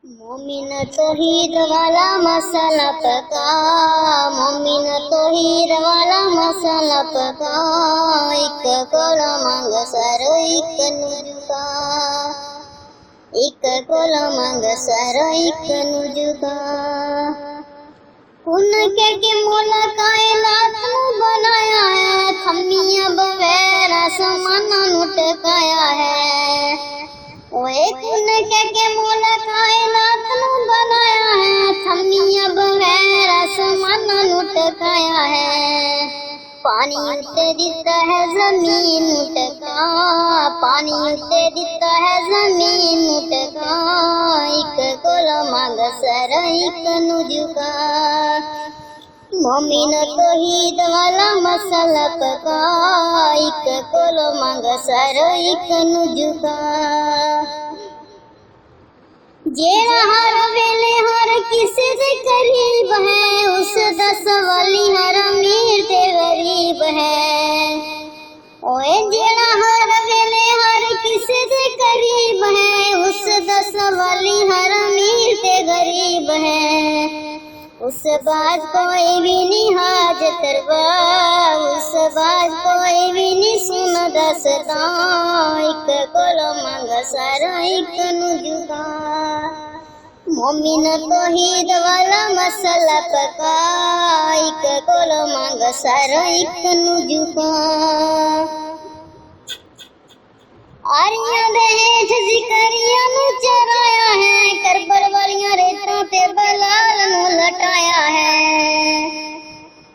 मोमिन तौहीद वाला मसाला पका, मोमिन तौहीद वाला मसाला पका, एक कोला मांग सर एक नुजुका, एक कोला मांग सर एक नुजुका। कुन के मोला कायनात बनाया है, थमिया बगैर आसमान लुटकाया है। ओए कुन के मोला कायनात बनाया है, थमिया बगैर आसमान लुटकाया है। पानी उते दिता है जमीन उटका, पानी उते दिता है जमीन उटका, एक कोला मांग सर एक नुजुका। मोमिन तौहीद वाला मसाला पका, एक कोला मांग सर एक नुजुका। जेड़ा हर वेले हर किसी से करीब है, उस दस वाली हर अमीर ते गरीब है। ओए जेड़ा हर वेले हर किसी से करीब है, उस दस वाली हर अमीर ते गरीब है। उस बात कोई भी नहीं हाजत रवा, उस बात कोई भी नहीं सुन दसता, एक कोला मांग सर एक नुजुका। मोमिन तौहीद वाला मसाला पका, एक कोला मांग सर एक नुजुका। आरियां दे हेठ जिकरिया नु चराया है, करबल वालियां रेतां ते बलाल नु लटाया है।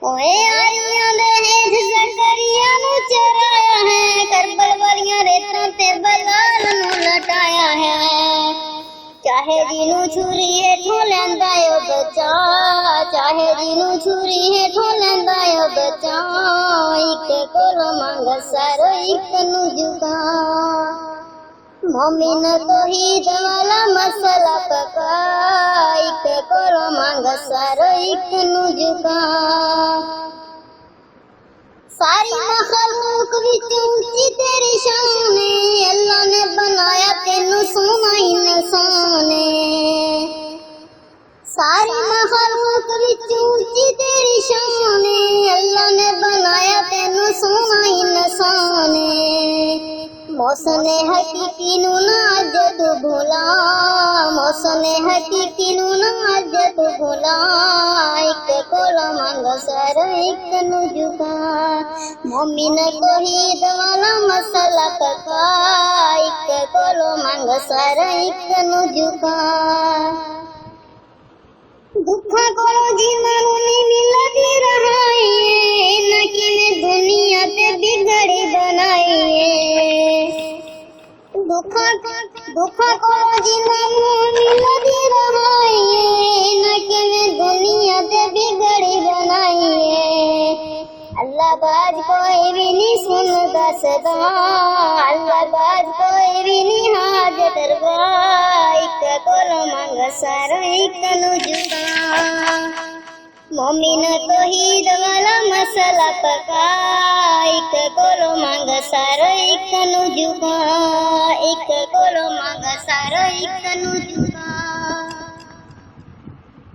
ओए आरियां दे हेठ जिकरिया नु चराया है, करबल वालियां रेतां ते बलाल नु लटाया है। चाहे जिनू छुरी हेठों लैंदा ओ बचा, चाहे जिनू छुरी हेठों लैंदा ओ बचा, एक कोला मांग सर एक नुजुका। मोमिन तौहीद वाला मसाला पका, एक कोला मांग सर एक नुजुका। सारी मखलूक विच ऊंची तेरी शान है, अल्लाह ने बनाया तेनू सोना इंसान है। सारी मखलूक विच ऊंची तेरी शान है, अल्लाह ने बनाया तेनू सोना इंसान है। मौसने हकीकी नू ना अज तू भुला, मौसने हकीकी नू ना अज तू भुला, एक कोला मांग सर एक नुजुका। मोमिन तौहीद वाला मसाला पका, एक कोला मांग सर एक नुजुका। दुखा कोलो जीवानू नी मिलदी रहाई, न किने दुनिया ते बिगड़ी बनाई है। दुखा कोलो जीवानू मिलदी रहाई, न किने दुनिया ते बिगड़ी बनाई है। अल्लाह बाज कोई भी नहीं सुन दसदा, अल्लाह बाज कोई भी नहीं हाजत रवा, एक कोला मांग सर एक नुजुका। मोमिन तौहीद वाला मसाला पका, एक कोला मांग सर एक नुजुका, एक कोला मांग सर एक नुजुका।